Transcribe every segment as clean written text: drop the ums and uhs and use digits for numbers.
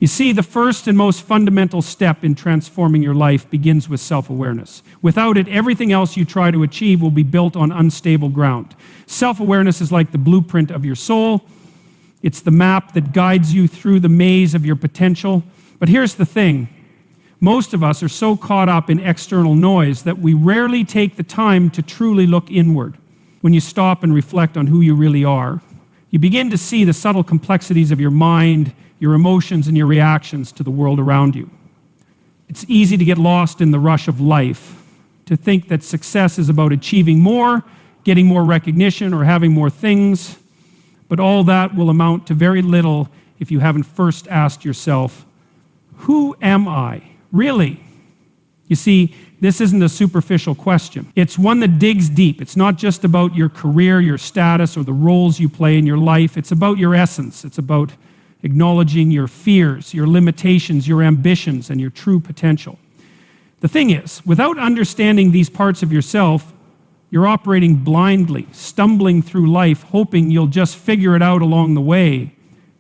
You see, the first and most fundamental step in transforming your life begins with self-awareness. Without it, everything else you try to achieve will be built on unstable ground. Self-awareness is like the blueprint of your soul. It's the map that guides you through the maze of your potential. But here's the thing. Most of us are so caught up in external noise that we rarely take the time to truly look inward. When you stop and reflect on who you really are, you begin to see the subtle complexities of your mind, your emotions, and your reactions to the world around you. It's easy to get lost in the rush of life, to think that success is about achieving more, getting more recognition, or having more things, but all that will amount to very little if you haven't first asked yourself, who am I, really? You see, this isn't a superficial question. It's one that digs deep. It's not just about your career, your status, or the roles you play in your life. It's about your essence. It's about acknowledging your fears, your limitations, your ambitions, and your true potential. The thing is, without understanding these parts of yourself, you're operating blindly, stumbling through life, hoping you'll just figure it out along the way.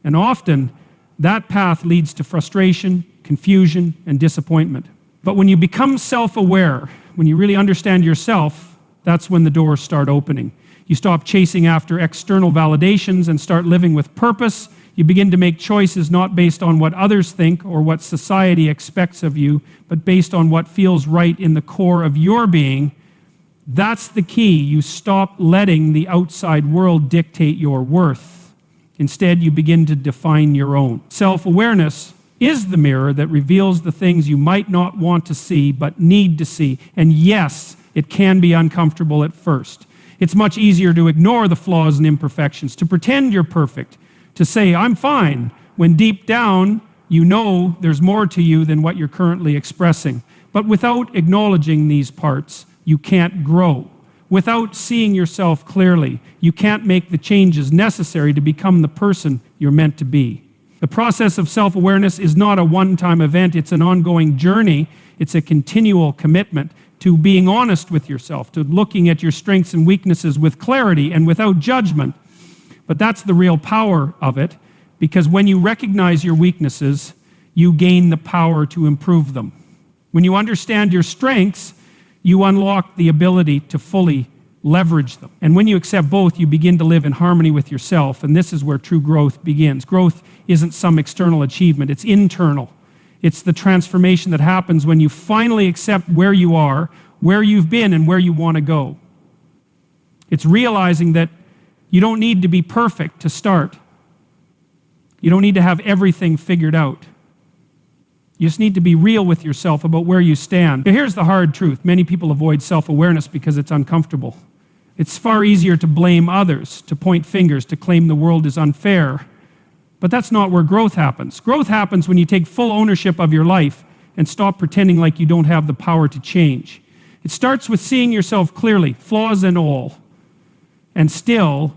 And often, that path leads to frustration, confusion, and disappointment. But when you become self-aware, when you really understand yourself, that's when the doors start opening. You stop chasing after external validations and start living with purpose. You begin to make choices not based on what others think or what society expects of you, but based on what feels right in the core of your being. That's the key. You stop letting the outside world dictate your worth. Instead, you begin to define your own. Self-awareness is the mirror that reveals the things you might not want to see, but need to see. And yes, it can be uncomfortable at first. It's much easier to ignore the flaws and imperfections, to pretend you're perfect, to say, I'm fine, when deep down, you know there's more to you than what you're currently expressing. But without acknowledging these parts, you can't grow. Without seeing yourself clearly, you can't make the changes necessary to become the person you're meant to be. The process of self-awareness is not a one-time event. It's an ongoing journey. It's a continual commitment to being honest with yourself, to looking at your strengths and weaknesses with clarity and without judgment. But that's the real power of it, because when you recognize your weaknesses, you gain the power to improve them. When you understand your strengths, you unlock the ability to fully leverage them. And when you accept both, you begin to live in harmony with yourself, and this is where true growth begins. Growth isn't some external achievement, it's internal. It's the transformation that happens when you finally accept where you are, where you've been, and where you want to go. It's realizing that you don't need to be perfect to start. You don't need to have everything figured out. You just need to be real with yourself about where you stand. Here's the hard truth. Many people avoid self-awareness because it's uncomfortable. It's far easier to blame others, to point fingers, to claim the world is unfair. But that's not where growth happens. Growth happens when you take full ownership of your life and stop pretending like you don't have the power to change. It starts with seeing yourself clearly, flaws and all, and still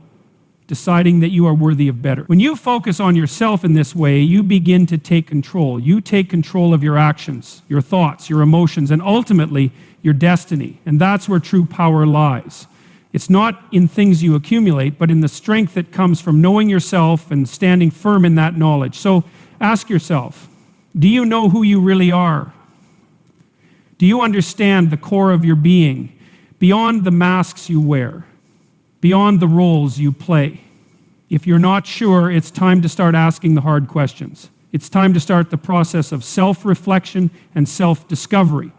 deciding that you are worthy of better. When you focus on yourself in this way, you begin to take control. You take control of your actions, your thoughts, your emotions, and ultimately your destiny. And that's where true power lies. It's not in things you accumulate, but in the strength that comes from knowing yourself and standing firm in that knowledge. So ask yourself, do you know who you really are? Do you understand the core of your being, beyond the masks you wear, beyond the roles you play? If you're not sure, it's time to start asking the hard questions. It's time to start the process of self-reflection and self-discovery.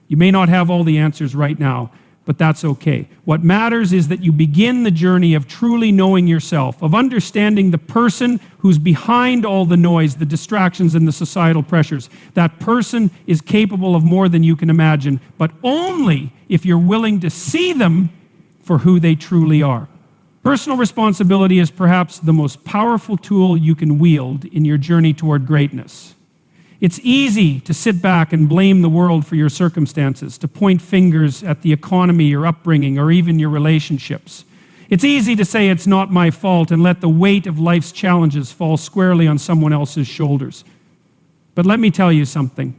You may not have all the answers right now, but that's okay. What matters is that you begin the journey of truly knowing yourself, of understanding the person who's behind all the noise, the distractions, and the societal pressures. That person is capable of more than you can imagine, but only if you're willing to see them for who they truly are. Personal responsibility is perhaps the most powerful tool you can wield in your journey toward greatness. It's easy to sit back and blame the world for your circumstances, to point fingers at the economy, your upbringing, or even your relationships. It's easy to say it's not my fault and let the weight of life's challenges fall squarely on someone else's shoulders. But let me tell you something.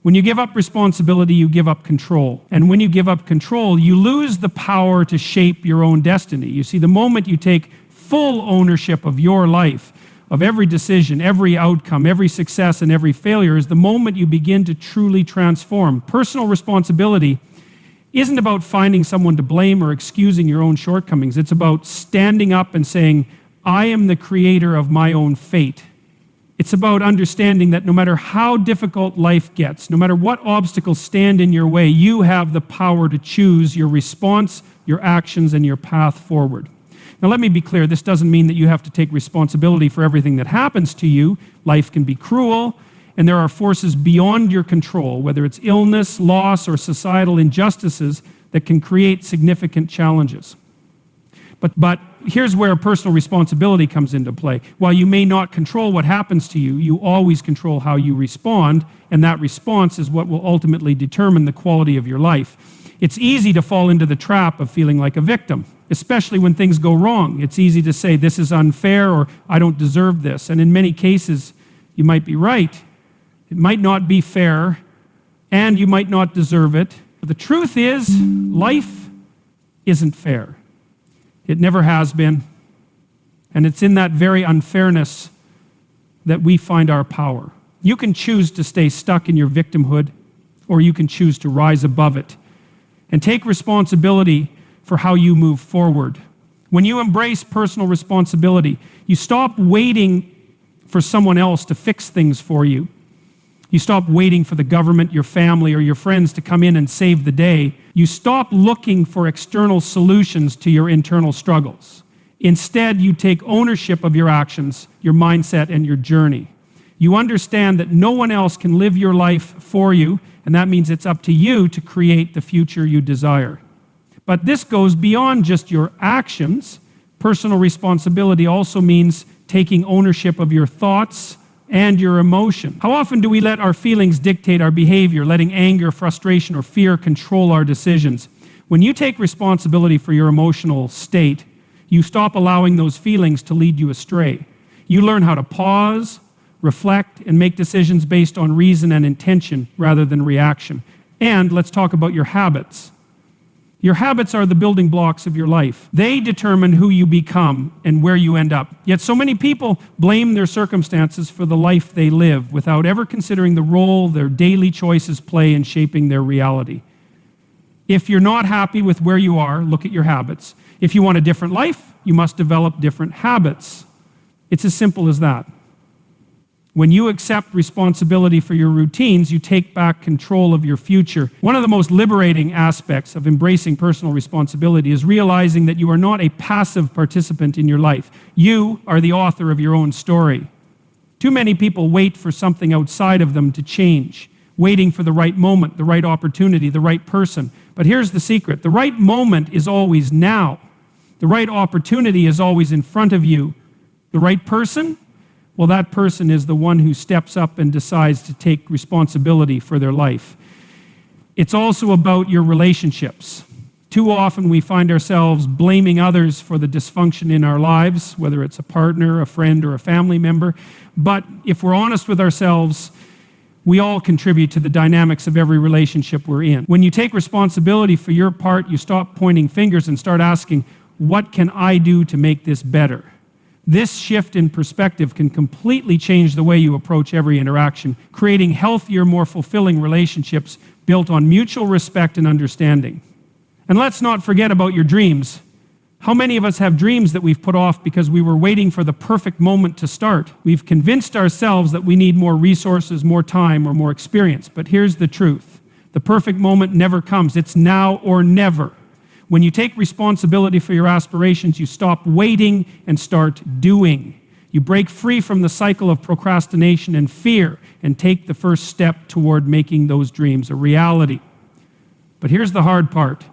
When you give up responsibility, you give up control. And when you give up control, you lose the power to shape your own destiny. You see, the moment you take full ownership of your life, of every decision, every outcome, every success, and every failure is the moment you begin to truly transform. Personal responsibility isn't about finding someone to blame or excusing your own shortcomings. It's about standing up and saying, I am the creator of my own fate. It's about understanding that no matter how difficult life gets, no matter what obstacles stand in your way, you have the power to choose your response, your actions, and your path forward. Now, let me be clear. This doesn't mean that you have to take responsibility for everything that happens to you. Life can be cruel, and there are forces beyond your control, whether it's illness, loss, or societal injustices that can create significant challenges. But here's where personal responsibility comes into play. While you may not control what happens to you, you always control how you respond, and that response is what will ultimately determine the quality of your life. It's easy to fall into the trap of feeling like a victim, especially when things go wrong. It's easy to say, this is unfair, or I don't deserve this. And in many cases, you might be right. It might not be fair, and you might not deserve it. But the truth is, life isn't fair. It never has been. And it's in that very unfairness that we find our power. You can choose to stay stuck in your victimhood, or you can choose to rise above it and take responsibility for how you move forward. When you embrace personal responsibility, you stop waiting for someone else to fix things for you. You stop waiting for the government, your family, or your friends to come in and save the day. You stop looking for external solutions to your internal struggles. Instead, you take ownership of your actions, your mindset, and your journey. You understand that no one else can live your life for you, and that means it's up to you to create the future you desire. But this goes beyond just your actions. Personal responsibility also means taking ownership of your thoughts and your emotion. How often do we let our feelings dictate our behavior, letting anger, frustration, or fear control our decisions? When you take responsibility for your emotional state, you stop allowing those feelings to lead you astray. You learn how to pause, reflect, and make decisions based on reason and intention rather than reaction. And let's talk about your habits. Your habits are the building blocks of your life. They determine who you become and where you end up. Yet so many people blame their circumstances for the life they live without ever considering the role their daily choices play in shaping their reality. If you're not happy with where you are, look at your habits. If you want a different life, you must develop different habits. It's as simple as that. When you accept responsibility for your routines, you take back control of your future. One of the most liberating aspects of embracing personal responsibility is realizing that you are not a passive participant in your life. You are the author of your own story. Too many people wait for something outside of them to change, waiting for the right moment, the right opportunity, the right person. But here's the secret. The right moment is always now. The right opportunity is always in front of you. The right person? Well, that person is the one who steps up and decides to take responsibility for their life. It's also about your relationships. Too often we find ourselves blaming others for the dysfunction in our lives, whether it's a partner, a friend, or a family member. But if we're honest with ourselves, we all contribute to the dynamics of every relationship we're in. When you take responsibility for your part, you stop pointing fingers and start asking, what can I do to make this better? This shift in perspective can completely change the way you approach every interaction, creating healthier, more fulfilling relationships built on mutual respect and understanding. And let's not forget about your dreams. How many of us have dreams that we've put off because we were waiting for the perfect moment to start? We've convinced ourselves that we need more resources, more time, or more experience. But here's the truth. The perfect moment never comes. It's now or never. When you take responsibility for your aspirations, you stop waiting and start doing. You break free from the cycle of procrastination and fear and take the first step toward making those dreams a reality. But here's the hard part.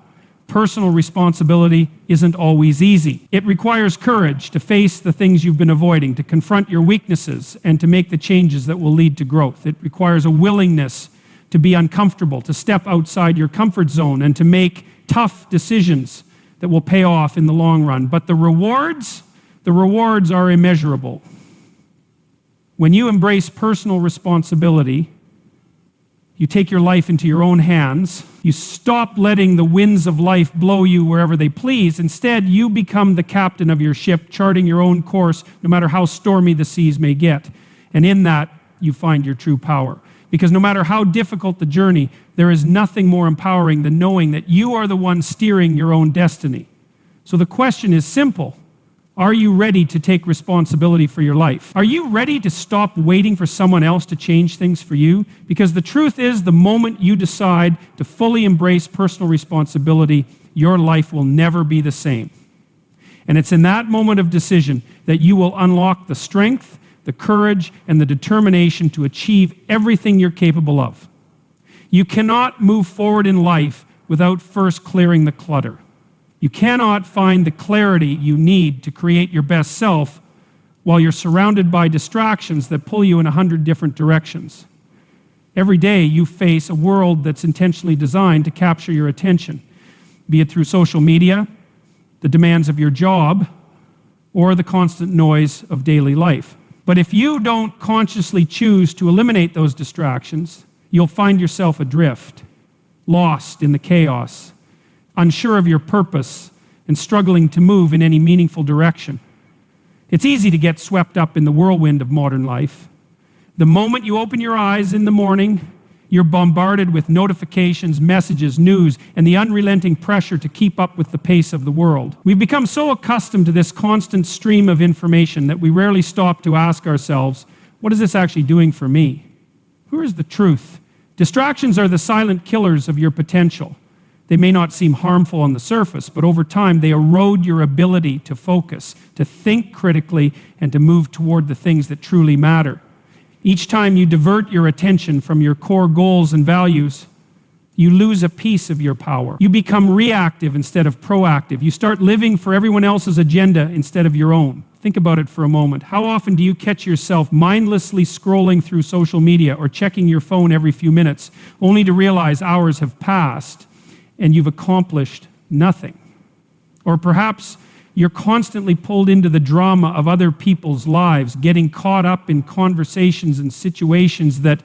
Personal responsibility isn't always easy. It requires courage to face the things you've been avoiding, to confront your weaknesses, and to make the changes that will lead to growth. It requires a willingness to be uncomfortable, to step outside your comfort zone, and to make tough decisions that will pay off in the long run. But the rewards are immeasurable. When you embrace personal responsibility, You take your life into your own hands. You stop letting the winds of life blow you wherever they please. Instead, you become the captain of your ship, charting your own course, no matter how stormy the seas may get. And in that, you find your true power. Because no matter how difficult the journey, there is nothing more empowering than knowing that you are the one steering your own destiny. So the question is simple. Are you ready to take responsibility for your life? Are you ready to stop waiting for someone else to change things for you? Because the truth is, the moment you decide to fully embrace personal responsibility, your life will never be the same. And it's in that moment of decision that you will unlock the strength, the courage, and the determination to achieve everything you're capable of. You cannot move forward in life without first clearing the clutter. You cannot find the clarity you need to create your best self while you're surrounded by distractions that pull you in 100 different directions. Every day you face a world that's intentionally designed to capture your attention, be it through social media, the demands of your job, or the constant noise of daily life. But if you don't consciously choose to eliminate those distractions, you'll find yourself adrift, lost in the chaos, unsure of your purpose, and struggling to move in any meaningful direction. It's easy to get swept up in the whirlwind of modern life. The moment you open your eyes in the morning, you're bombarded with notifications, messages, news, and the unrelenting pressure to keep up with the pace of the world. We've become so accustomed to this constant stream of information that we rarely stop to ask ourselves, what is this actually doing for me? Who is the truth? Distractions are the silent killers of your potential. They may not seem harmful on the surface, but over time they erode your ability to focus, to think critically, and to move toward the things that truly matter. Each time you divert your attention from your core goals and values, you lose a piece of your power. You become reactive instead of proactive. You start living for everyone else's agenda instead of your own. Think about it for a moment. How often do you catch yourself mindlessly scrolling through social media or checking your phone every few minutes, only to realize hours have passed and you've accomplished nothing? Or perhaps you're constantly pulled into the drama of other people's lives, getting caught up in conversations and situations that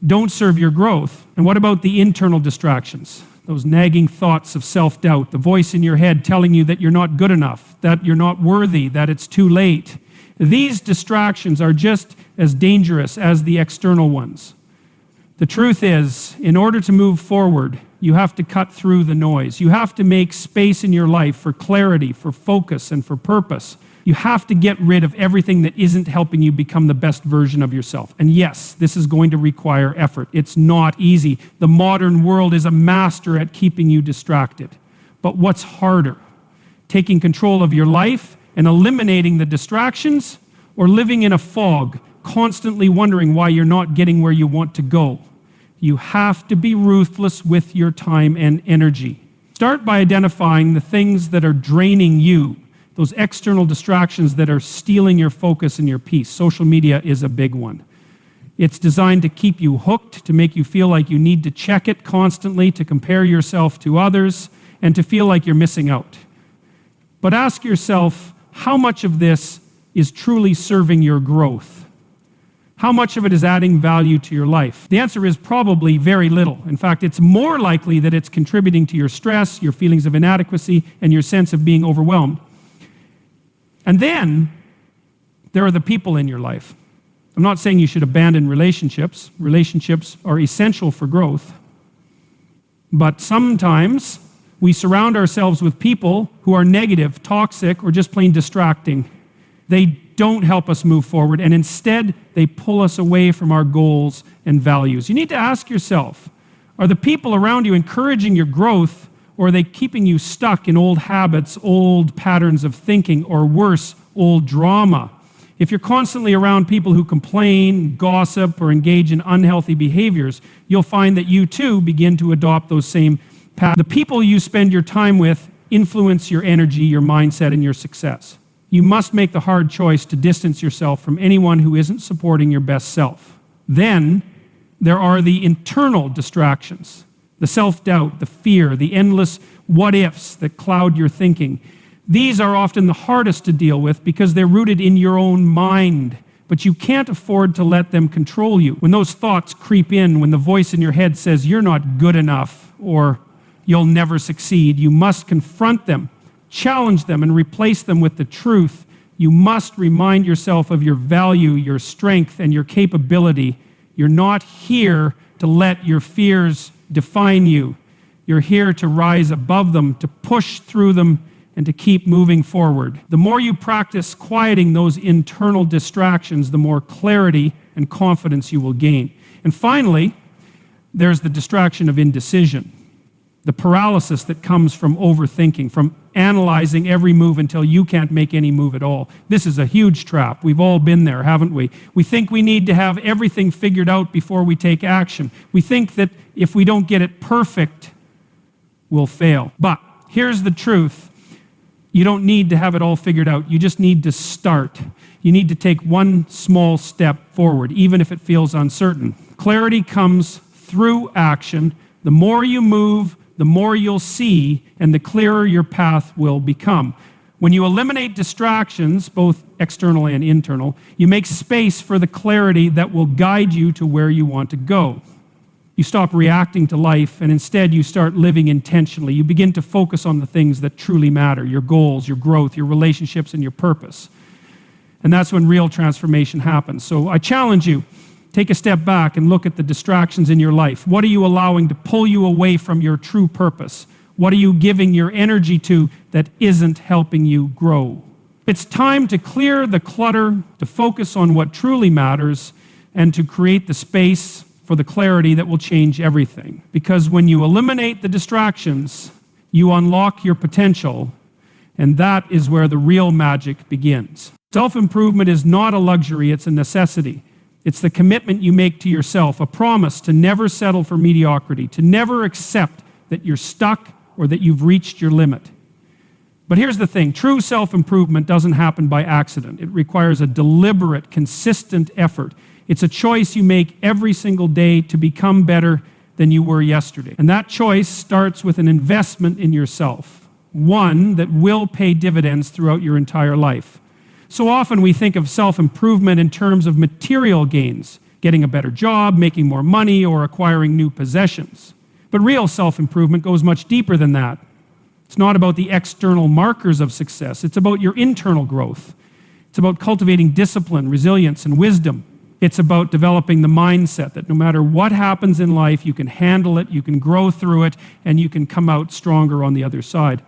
don't serve your growth. And what about the internal distractions? Those nagging thoughts of self-doubt, the voice in your head telling you that you're not good enough, that you're not worthy, that it's too late. These distractions are just as dangerous as the external ones. The truth is, in order to move forward, you have to cut through the noise. You have to make space in your life for clarity, for focus, and for purpose. You have to get rid of everything that isn't helping you become the best version of yourself. And yes, this is going to require effort. It's not easy. The modern world is a master at keeping you distracted. But what's harder? Taking control of your life and eliminating the distractions, or living in a fog, constantly wondering why you're not getting where you want to go? You have to be ruthless with your time and energy. Start by identifying the things that are draining you, those external distractions that are stealing your focus and your peace. Social media is a big one. It's designed to keep you hooked, to make you feel like you need to check it constantly, to compare yourself to others, and to feel like you're missing out. But ask yourself, how much of this is truly serving your growth? How much of it is adding value to your life? The answer is probably very little. In fact, it's more likely that it's contributing to your stress, your feelings of inadequacy, and your sense of being overwhelmed. And then there are the people in your life. I'm not saying you should abandon relationships. Relationships are essential for growth. But sometimes we surround ourselves with people who are negative, toxic, or just plain distracting. They don't help us move forward, and instead they pull us away from our goals and values. You need to ask yourself, are the people around you encouraging your growth, or are they keeping you stuck in old habits, old patterns of thinking, or worse, old drama? If you're constantly around people who complain, gossip, or engage in unhealthy behaviors, you'll find that you too begin to adopt those same patterns. The people you spend your time with influence your energy, your mindset, and your success. You must make the hard choice to distance yourself from anyone who isn't supporting your best self. Then there are the internal distractions, the self-doubt, the fear, the endless what-ifs that cloud your thinking. These are often the hardest to deal with because they're rooted in your own mind. but you can't afford to let them control you. When those thoughts creep in, when the voice in your head says you're not good enough or you'll never succeed, you must confront them, challenge them, and replace them with the truth. You must remind yourself of your value, your strength, and your capability. You're not here to let your fears define you. You're here to rise above them, to push through them, and to keep moving forward. The more you practice quieting those internal distractions, the more clarity and confidence you will gain. And finally, there's the distraction of indecision, the paralysis that comes from overthinking, from analyzing every move until you can't make any move at all. This is a huge trap. We've all been there, haven't we? We think we need to have everything figured out before we take action. We think that if we don't get it perfect, we'll fail. But here's the truth. You don't need to have it all figured out. You just need to start. You need to take one small step forward, even if it feels uncertain. Clarity comes through action. The more you move, the more you'll see, and the clearer your path will become. When you eliminate distractions, both external and internal, you make space for the clarity that will guide you to where you want to go. You stop reacting to life, and instead you start living intentionally. You begin to focus on the things that truly matter, your goals, your growth, your relationships, and your purpose. And that's when real transformation happens. So I challenge you, take a step back and look at the distractions in your life. What are you allowing to pull you away from your true purpose? What are you giving your energy to that isn't helping you grow? It's time to clear the clutter, to focus on what truly matters, and to create the space for the clarity that will change everything. Because when you eliminate the distractions, you unlock your potential, and that is where the real magic begins. Self-improvement is not a luxury, it's a necessity. It's the commitment you make to yourself, a promise to never settle for mediocrity, to never accept that you're stuck or that you've reached your limit. But here's the thing, true self-improvement doesn't happen by accident. It requires a deliberate, consistent effort. It's a choice you make every single day to become better than you were yesterday. And that choice starts with an investment in yourself, one that will pay dividends throughout your entire life. So often we think of self-improvement in terms of material gains, getting a better job, making more money, or acquiring new possessions. But real self-improvement goes much deeper than that. It's not about the external markers of success. It's about your internal growth. It's about cultivating discipline, resilience, and wisdom. It's about developing the mindset that no matter what happens in life, you can handle it, you can grow through it, and you can come out stronger on the other side.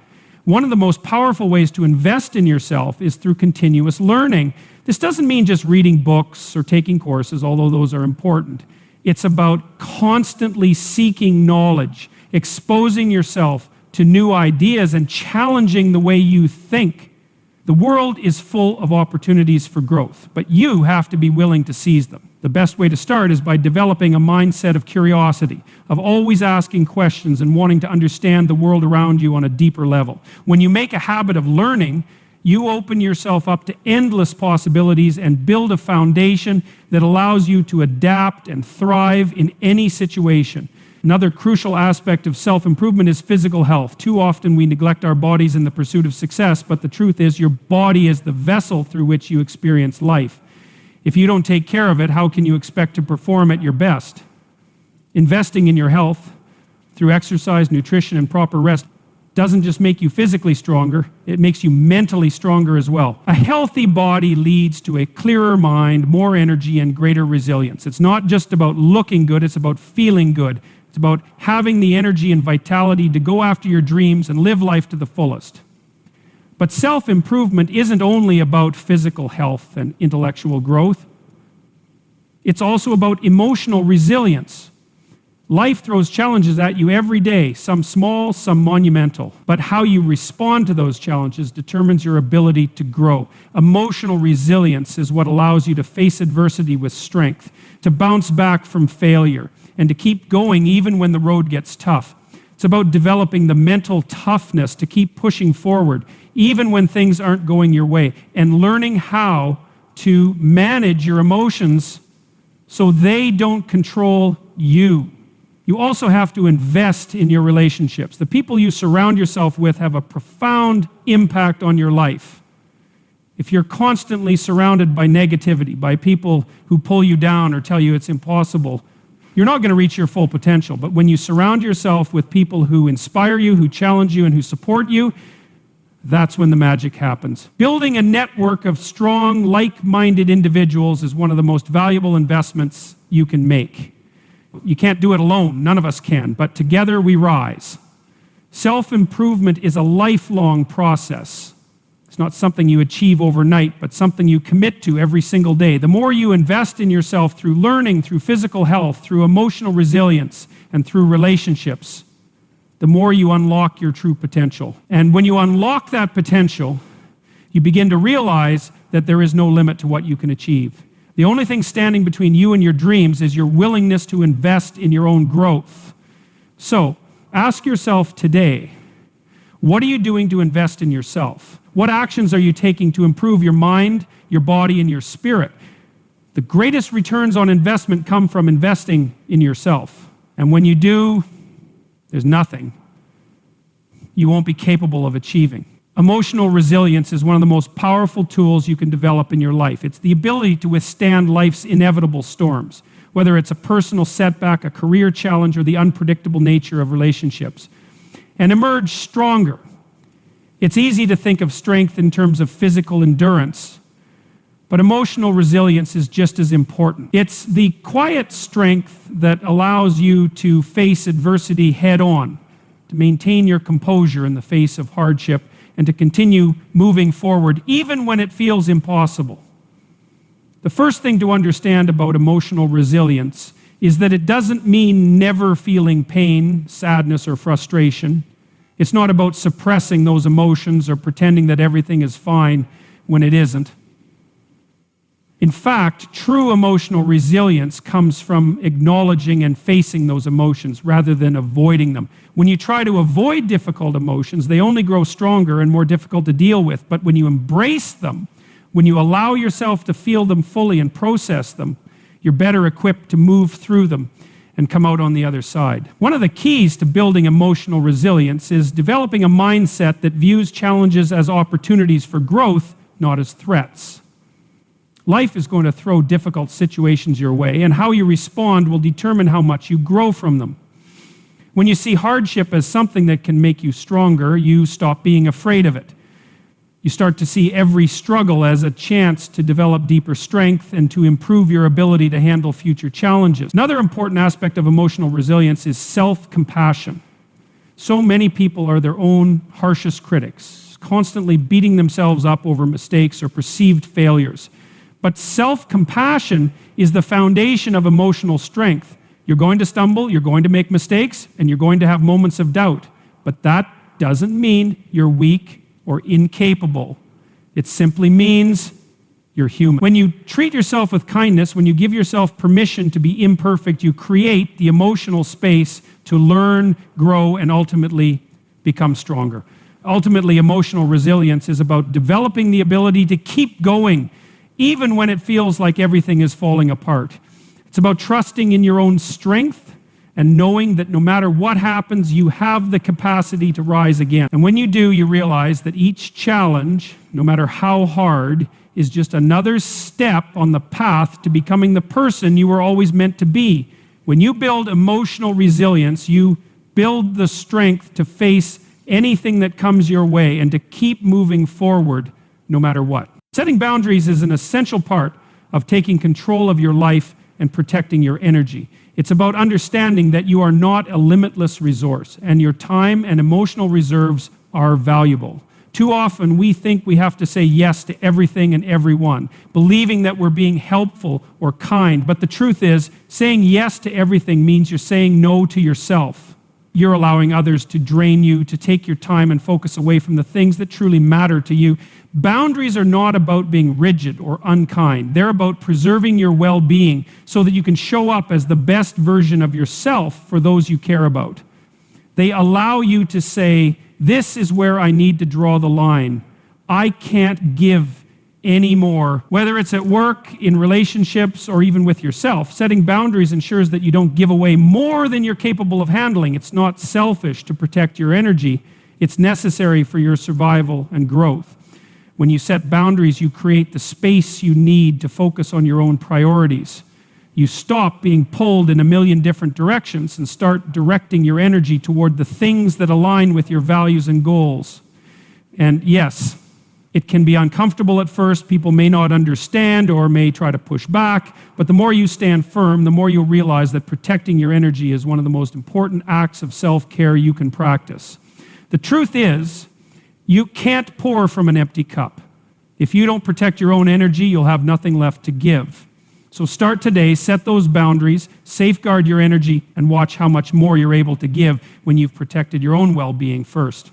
One of the most powerful ways to invest in yourself is through continuous learning. This doesn't mean just reading books or taking courses, although those are important. It's about constantly seeking knowledge, exposing yourself to new ideas, and challenging the way you think. The world is full of opportunities for growth, but you have to be willing to seize them. The best way to start is by developing a mindset of curiosity, of always asking questions and wanting to understand the world around you on a deeper level. When you make a habit of learning, you open yourself up to endless possibilities and build a foundation that allows you to adapt and thrive in any situation. Another crucial aspect of self-improvement is physical health. Too often we neglect our bodies in the pursuit of success, but the truth is your body is the vessel through which you experience life. If you don't take care of it, how can you expect to perform at your best? Investing in your health through exercise, nutrition, and proper rest doesn't just make you physically stronger, it makes you mentally stronger as well. A healthy body leads to a clearer mind, more energy, and greater resilience. It's not just about looking good, it's about feeling good. It's about having the energy and vitality to go after your dreams and live life to the fullest. But self-improvement isn't only about physical health and intellectual growth. It's also about emotional resilience. Life throws challenges at you every day, some small, some monumental. But how you respond to those challenges determines your ability to grow. Emotional resilience is what allows you to face adversity with strength, to bounce back from failure, and to keep going even when the road gets tough. It's about developing the mental toughness to keep pushing forward, even when things aren't going your way, and learning how to manage your emotions so they don't control you. You also have to invest in your relationships. The people you surround yourself with have a profound impact on your life. if you're constantly surrounded by negativity, by people who pull you down or tell you it's impossible, you're not going to reach your full potential. But when you surround yourself with people who inspire you, who challenge you, and who support you, that's when the magic happens. Building a network of strong, like-minded individuals is one of the most valuable investments you can make. You can't do it alone. None of us can. But together we rise. Self-improvement is a lifelong process. It's not something you achieve overnight, but something you commit to every single day. The more you invest in yourself through learning, through physical health, through emotional resilience, and through relationships, the more you unlock your true potential. And when you unlock that potential, you begin to realize that there is no limit to what you can achieve. The only thing standing between you and your dreams is your willingness to invest in your own growth. So, ask yourself today, what are you doing to invest in yourself? What actions are you taking to improve your mind, your body, and your spirit? The greatest returns on investment come from investing in yourself. And when you do, there's nothing you won't be capable of achieving. Emotional resilience is one of the most powerful tools you can develop in your life. It's the ability to withstand life's inevitable storms, whether it's a personal setback, a career challenge, or the unpredictable nature of relationships, and emerge stronger. It's easy to think of strength in terms of physical endurance, but emotional resilience is just as important. It's the quiet strength that allows you to face adversity head on, to maintain your composure in the face of hardship, and to continue moving forward even when it feels impossible. The first thing to understand about emotional resilience is that it doesn't mean never feeling pain, sadness, or frustration. It's not about suppressing those emotions or pretending that everything is fine when it isn't. In fact, true emotional resilience comes from acknowledging and facing those emotions rather than avoiding them. When you try to avoid difficult emotions, they only grow stronger and more difficult to deal with. But when you embrace them, when you allow yourself to feel them fully and process them, you're better equipped to move through them and come out on the other side. One of the keys to building emotional resilience is developing a mindset that views challenges as opportunities for growth, not as threats. Life is going to throw difficult situations your way, and how you respond will determine how much you grow from them. When you see hardship as something that can make you stronger, you stop being afraid of it. You start to see every struggle as a chance to develop deeper strength and to improve your ability to handle future challenges. Another important aspect of emotional resilience is self-compassion. So many people are their own harshest critics, constantly beating themselves up over mistakes or perceived failures. But self-compassion is the foundation of emotional strength. You're going to stumble, you're going to make mistakes, and you're going to have moments of doubt. But that doesn't mean you're weak or incapable. It simply means you're human. When you treat yourself with kindness, when you give yourself permission to be imperfect, you create the emotional space to learn, grow, and ultimately become stronger. Ultimately, emotional resilience is about developing the ability to keep going, even when it feels like everything is falling apart. It's about trusting in your own strength and knowing that no matter what happens, you have the capacity to rise again. And when you do, you realize that each challenge, no matter how hard, is just another step on the path to becoming the person you were always meant to be. When you build emotional resilience, you build the strength to face anything that comes your way and to keep moving forward no matter what. Setting boundaries is an essential part of taking control of your life and protecting your energy. It's about understanding that you are not a limitless resource, and your time and emotional reserves are valuable. Too often, we think we have to say yes to everything and everyone, believing that we're being helpful or kind. But the truth is, saying yes to everything means you're saying no to yourself. You're allowing others to drain you, to take your time and focus away from the things that truly matter to you. Boundaries are not about being rigid or unkind. They're about preserving your well-being so that you can show up as the best version of yourself for those you care about. They allow you to say, this is where I need to draw the line. I can't give anymore. Whether it's at work, in relationships, or even with yourself, setting boundaries ensures that you don't give away more than you're capable of handling. It's not selfish to protect your energy. It's necessary for your survival and growth. When you set boundaries, you create the space you need to focus on your own priorities. You stop being pulled in a million different directions and start directing your energy toward the things that align with your values and goals. And yes, it can be uncomfortable at first. People may not understand or may try to push back, but the more you stand firm, the more you'll realize that protecting your energy is one of the most important acts of self-care you can practice. The truth is, you can't pour from an empty cup. If you don't protect your own energy, you'll have nothing left to give. So start today, set those boundaries, safeguard your energy, and watch how much more you're able to give when you've protected your own well-being first.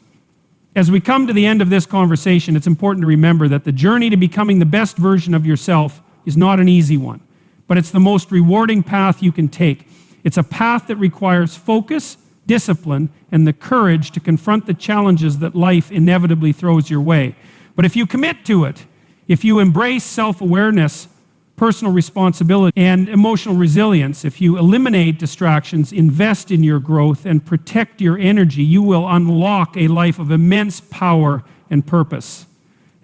As we come to the end of this conversation, it's important to remember that the journey to becoming the best version of yourself is not an easy one, but it's the most rewarding path you can take. It's a path that requires focus, discipline, and the courage to confront the challenges that life inevitably throws your way. But if you commit to it, if you embrace self-awareness, personal responsibility, and emotional resilience, if you eliminate distractions, invest in your growth, and protect your energy, you will unlock a life of immense power and purpose.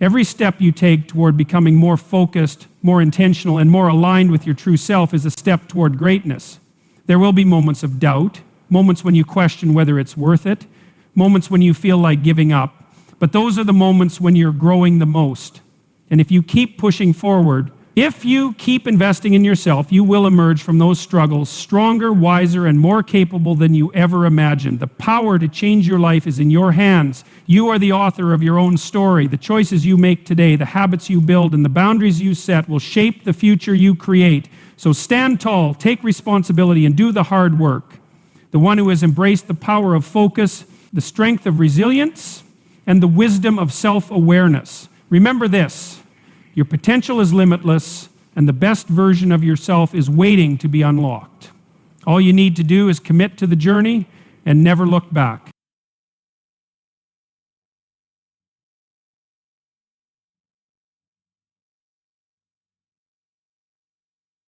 Every step you take toward becoming more focused, more intentional, and more aligned with your true self is a step toward greatness. There will be moments of doubt, moments when you question whether it's worth it, moments when you feel like giving up, but those are the moments when you're growing the most. And if you keep pushing forward, if you keep investing in yourself, you will emerge from those struggles stronger, wiser, and more capable than you ever imagined. The power to change your life is in your hands. You are the author of your own story. The choices you make today, the habits you build, and the boundaries you set will shape the future you create. So stand tall, take responsibility, and do the hard work. The one who has embraced the power of focus, the strength of resilience, and the wisdom of self-awareness. Remember this. Your potential is limitless, and the best version of yourself is waiting to be unlocked. All you need to do is commit to the journey and never look back.